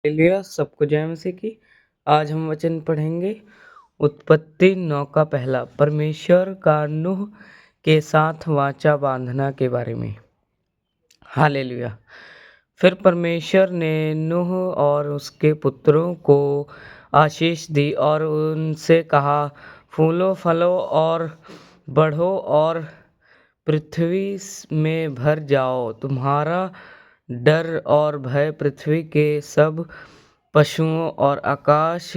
लिया सबको जय मसीह की। आज हम वचन पढ़ेंगे उत्पत्ति 9 का पहला, परमेश्वर का नूह के साथ वाचा बांधना के बारे में। हालेलुया। फिर परमेश्वर ने नूह और उसके पुत्रों को आशीष दी और उनसे कहा, फूलो फलो और बढ़ो और पृथ्वी में भर जाओ। तुम्हारा डर और भय पृथ्वी के सब पशुओं और आकाश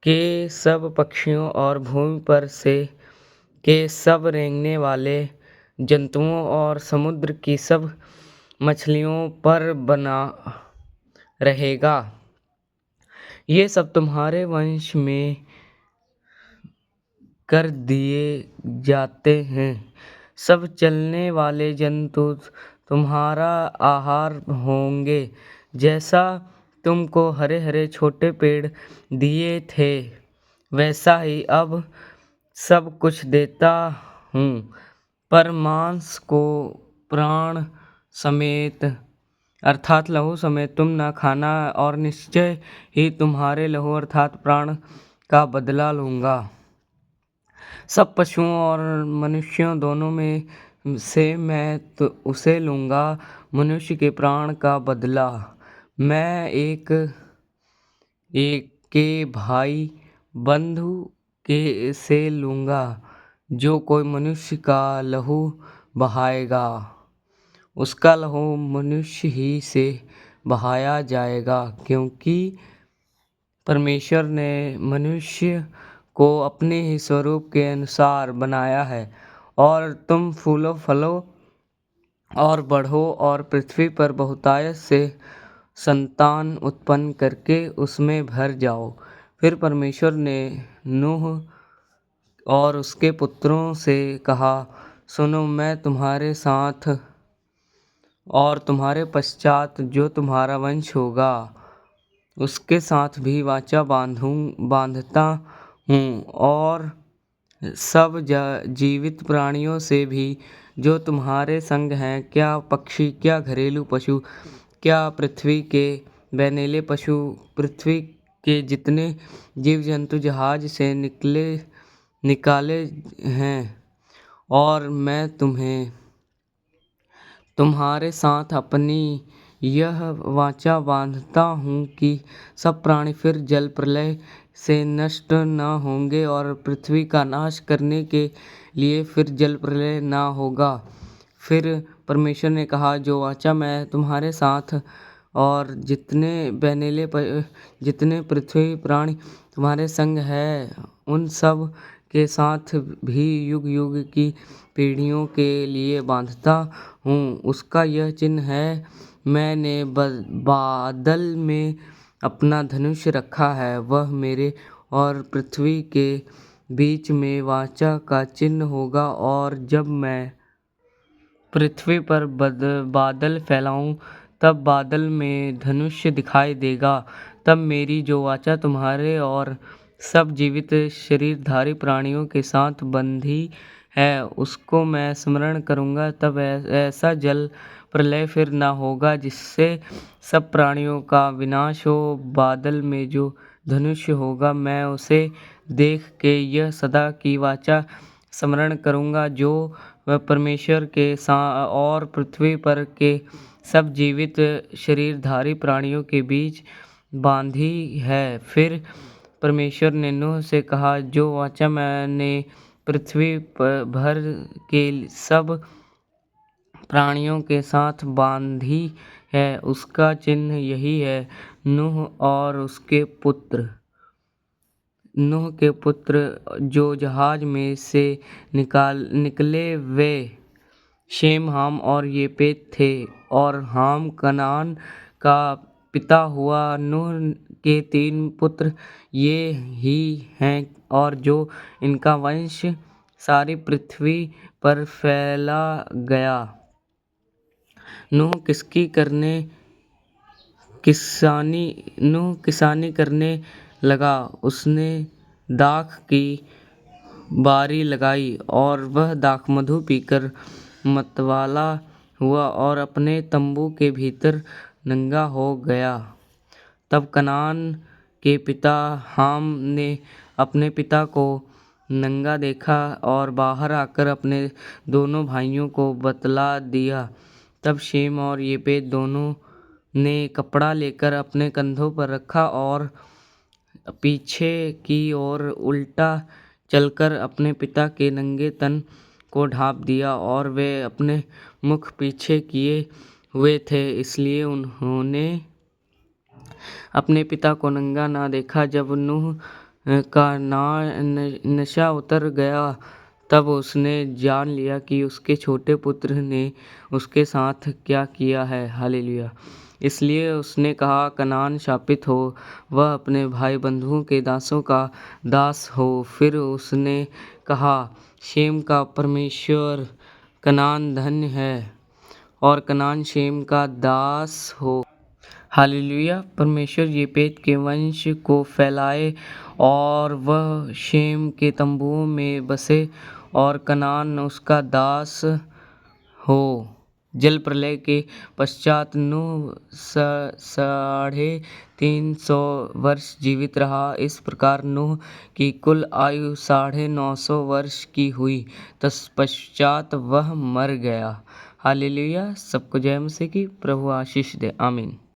के सब पक्षियों और भूमि पर से के सब रेंगने वाले जंतुओं और समुद्र की सब मछलियों पर बना रहेगा। ये सब तुम्हारे वंश में कर दिए जाते हैं। सब चलने वाले जंतु तुम्हारा आहार होंगे। जैसा तुमको हरे हरे छोटे पेड़ दिए थे, वैसा ही अब सब कुछ देता हूँ। पर मांस को प्राण समेत अर्थात लहू समेत तुम न खाना, और निश्चय ही तुम्हारे लहू अर्थात प्राण का बदला लूँगा। सब पशुओं और मनुष्यों दोनों में से मैं तो उसे लूँगा, मनुष्य के प्राण का बदला मैं एक के भाई बंधु के से लूँगा। जो कोई मनुष्य का लहू बहाएगा, उसका लहू मनुष्य ही से बहाया जाएगा, क्योंकि परमेश्वर ने मनुष्य को अपने ही स्वरूप के अनुसार बनाया है। और तुम फूलो फलो और बढ़ो और पृथ्वी पर बहुतायत से संतान उत्पन्न करके उसमें भर जाओ। फिर परमेश्वर ने नूह और उसके पुत्रों से कहा, सुनो, मैं तुम्हारे साथ और तुम्हारे पश्चात जो तुम्हारा वंश होगा उसके साथ भी वाचा बांधता हूँ, और सब जीवित प्राणियों से भी जो तुम्हारे संग हैं, क्या पक्षी, क्या घरेलू पशु, क्या पृथ्वी के बैनेले पशु, पृथ्वी के जितने जीव जंतु जहाज से निकाले हैं। और मैं तुम्हारे साथ अपनी यह वाचा बांधता हूँ कि सब प्राणी फिर जल प्रलय से नष्ट न होंगे, और पृथ्वी का नाश करने के लिए फिर जल प्रलय न होगा। फिर परमेश्वर ने कहा, जो वाचा मैं तुम्हारे साथ और जितने पृथ्वी प्राणी तुम्हारे संग है, उन सब के साथ भी युग युग की पीढ़ियों के लिए बांधता हूँ, उसका यह चिन्ह है, मैंने बादल में अपना धनुष रखा है। वह मेरे और पृथ्वी के बीच में वाचा का चिन्ह होगा, और जब मैं पृथ्वी पर बादल फैलाऊं, तब बादल में धनुष दिखाई देगा। तब मेरी जो वाचा तुम्हारे और सब जीवित शरीरधारी प्राणियों के साथ बंधी है, उसको मैं स्मरण करूँगा। तब ऐसा जल प्रलय फिर ना होगा जिससे सब प्राणियों का विनाश हो। बादल में जो धनुष होगा, मैं उसे देख के यह सदा की वाचा स्मरण करूँगा, जो वह परमेश्वर के और पृथ्वी पर के सब जीवित शरीरधारी प्राणियों के बीच बांधी है। फिर परमेश्वर ने नूह से कहा, जो वाचा मैंने पृथ्वी भर के सब प्राणियों के साथ बांधी है, उसका चिन्ह यही है। नूह और उसके पुत्र जो जहाज में से निकले वे शेम, हाम और येपेत थे। और हाम कनान का पिता हुआ। नूह के 3 पुत्र ये ही हैं, और जो इनका वंश सारी पृथ्वी पर फैला गया। नूह किसानी करने लगा। उसने दाख की बारी लगाई, और वह दाख मधु पीकर मतवाला हुआ और अपने तंबू के भीतर नंगा हो गया। तब कनान के पिता हाम ने अपने पिता को नंगा देखा और बाहर आकर अपने दोनों भाइयों को बतला दिया। तब शेम और येपेत दोनों ने कपड़ा लेकर अपने कंधों पर रखा और पीछे की ओर उल्टा चलकर अपने पिता के नंगे तन को ढाँप दिया और वे अपने मुख पीछे किए हुए थे, इसलिए उन्होंने अपने पिता को नंगा ना देखा। जब नूह का नशा उतर गया तब उसने जान लिया कि उसके छोटे पुत्र ने उसके साथ क्या किया है। हालेलुया। इसलिए उसने कहा, कनान शापित हो, वह अपने भाई बंधुओं के दासों का दास हो। फिर उसने कहा, शेम का परमेश्वर कनान धन्य है और कनान शेम का दास हो। हालेलुया। परमेश्वर येपेत के वंश को फैलाए और वह शेम के तंबुओं में बसे और कनान उसका दास हो। जल प्रलय के पश्चात नूह 350 वर्ष जीवित रहा। इस प्रकार नूह की कुल आयु 950 वर्ष की हुई। तत्पश्चात वह मर गया। हालेलुया। सबको जय मसीह की। प्रभु आशीष दे। आमीन।